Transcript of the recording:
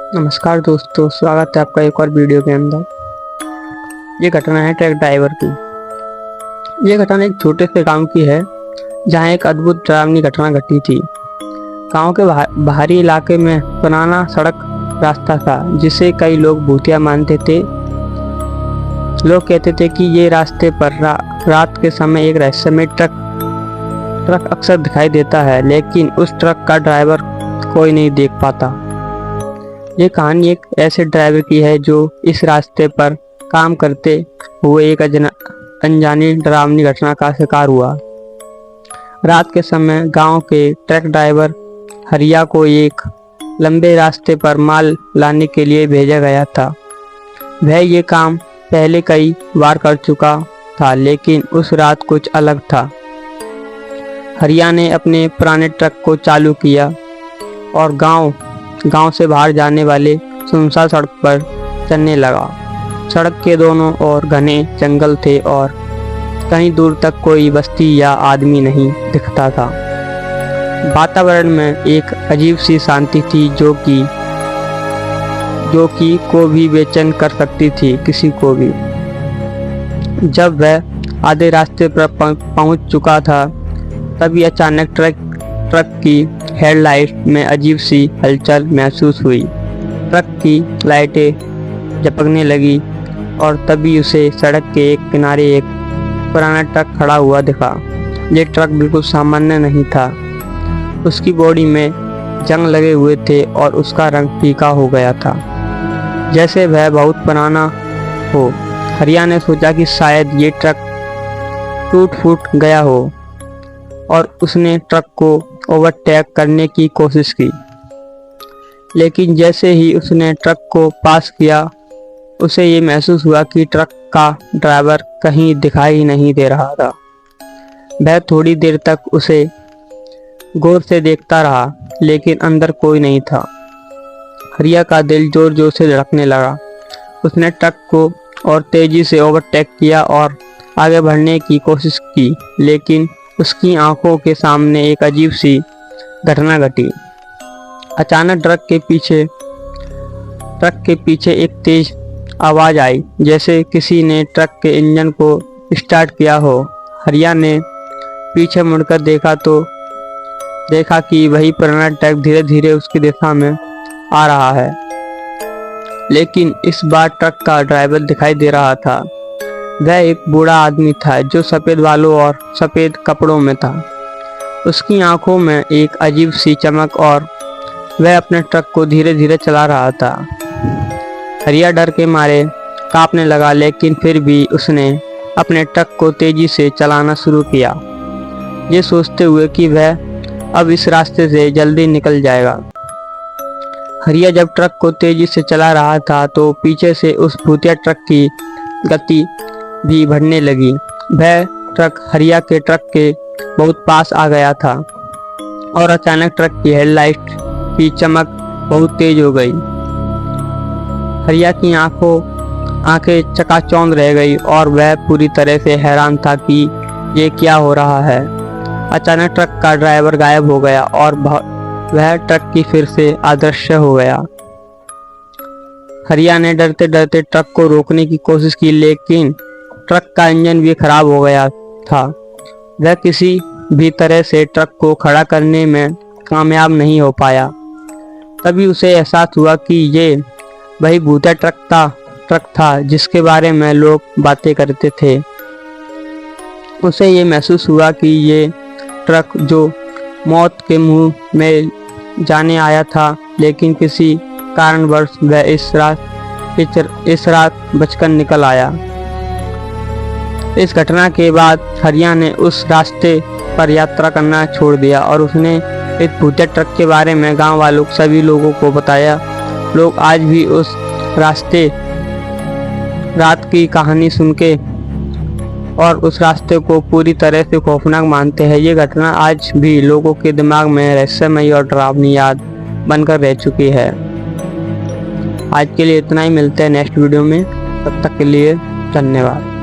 नमस्कार दोस्तों, स्वागत है आपका एक और वीडियो के अंदर। ये घटना है ट्रक ड्राइवर की। ये घटना एक छोटे से गांव की है जहां एक अद्भुत डरावनी घटना घटी थी। गांव के बाहरी इलाके में पुराना सड़क रास्ता था जिसे कई लोग भूतिया मानते थे। लोग कहते थे कि ये रास्ते पर रात के समय एक रहस्यमय ट्रक अक्सर दिखाई देता है, लेकिन उस ट्रक का ड्राइवर कोई नहीं देख पाता। ये कहानी एक ऐसे ड्राइवर की है जो इस रास्ते पर काम करते हुए एक अनजानी डरावनी घटना का शिकार हुआ। रात के समय गांव के ट्रक ड्राइवर हरिया को एक लंबे रास्ते पर माल लाने के लिए भेजा गया था। वह ये काम पहले कई बार कर चुका था, लेकिन उस रात कुछ अलग था। हरिया ने अपने पुराने ट्रक को चालू किया और गांव से बाहर जाने वाले सुनसान सड़क पर चलने लगा। सड़क के दोनों ओर घने जंगल थे और कहीं दूर तक कोई बस्ती या आदमी नहीं दिखता था। वातावरण में एक अजीब सी शांति थी जो कि को भी बेचैन कर सकती थी, किसी को भी। जब वह आधे रास्ते पर पहुंच चुका था, तभी अचानक ट्रक की हेडलाइट में अजीब सी हलचल महसूस हुई। ट्रक की लाइटें झपकने लगी और तभी उसे सड़क के एक किनारे एक पुराना ट्रक खड़ा हुआ दिखा। ये ट्रक बिल्कुल सामान्य नहीं था। उसकी बॉडी में जंग लगे हुए थे और उसका रंग फीका हो गया था, जैसे वह बहुत पुराना हो। हरिया ने सोचा कि शायद ये ट्रक टूट फूट गया हो और उसने ट्रक को ओवरटेक करने की कोशिश की। लेकिन जैसे ही उसने ट्रक को पास किया, उसे ये महसूस हुआ कि ट्रक का ड्राइवर कहीं दिखाई नहीं दे रहा था। वह थोड़ी देर तक उसे गौर से देखता रहा, लेकिन अंदर कोई नहीं था। हरिया का दिल जोर जोर से धड़कने लगा। उसने ट्रक को और तेजी से ओवरटेक किया और आगे बढ़ने की कोशिश की, लेकिन उसकी आंखों के सामने एक अजीब सी घटना घटी। अचानक ट्रक के पीछे एक तेज आवाज आई, जैसे किसी ने ट्रक के इंजन को स्टार्ट किया हो। हरिया ने पीछे मुड़कर देखा कि वही पुराना ट्रक धीरे धीरे उसकी दिशा में आ रहा है, लेकिन इस बार ट्रक का ड्राइवर दिखाई दे रहा था। वह एक बूढ़ा आदमी था जो सफ़ेद बालों और सफ़ेद कपड़ों में था। उसकी आंखों में एक अजीब सी चमक और वह अपने ट्रक को धीरे धीरे चला रहा था। हरिया डर के मारे कांपने लगा, लेकिन फिर भी उसने अपने ट्रक को तेजी से चलाना शुरू किया, ये सोचते हुए कि वह अब इस रास्ते से जल्दी निकल जाएगा। हरिया जब ट्रक को तेजी से चला रहा था तो पीछे से उस भूतिया ट्रक की गति भी बढ़ने लगी। वह ट्रक हरिया के ट्रक के बहुत पास आ गया था और अचानक ट्रक की हेडलाइट की चमक बहुत तेज हो गई। हरिया की आंखें चकाचौंध रह गई और वह पूरी तरह से हैरान था कि ये क्या हो रहा है। अचानक ट्रक का ड्राइवर गायब हो गया और वह ट्रक की फिर से अदृश्य हो गया। हरिया ने डरते डरते ट्रक को रोकने की कोशिश की, लेकिन ट्रक का इंजन भी खराब हो गया था। वह किसी भी तरह से ट्रक को खड़ा करने में कामयाब नहीं हो पाया। तभी उसे एहसास हुआ कि ये वही भूतिया ट्रक था जिसके बारे में लोग बातें करते थे। उसे ये महसूस हुआ कि ये ट्रक जो मौत के मुंह में जाने आया था, लेकिन किसी कारणवश वह इस रात बचकर निकल आया। इस घटना के बाद हरिया ने उस रास्ते पर यात्रा करना छोड़ दिया और उसने इस भूतिया ट्रक के बारे में गांव वालों सभी लोगों को बताया। लोग आज भी उस रात की कहानी सुन के और उस रास्ते को पूरी तरह से खौफनाक मानते हैं। ये घटना आज भी लोगों के दिमाग में रहस्यमयी और डरावनी याद बनकर रह चुकी है। आज के लिए इतना ही, मिलते हैं नेक्स्ट वीडियो में। तब तक के लिए धन्यवाद।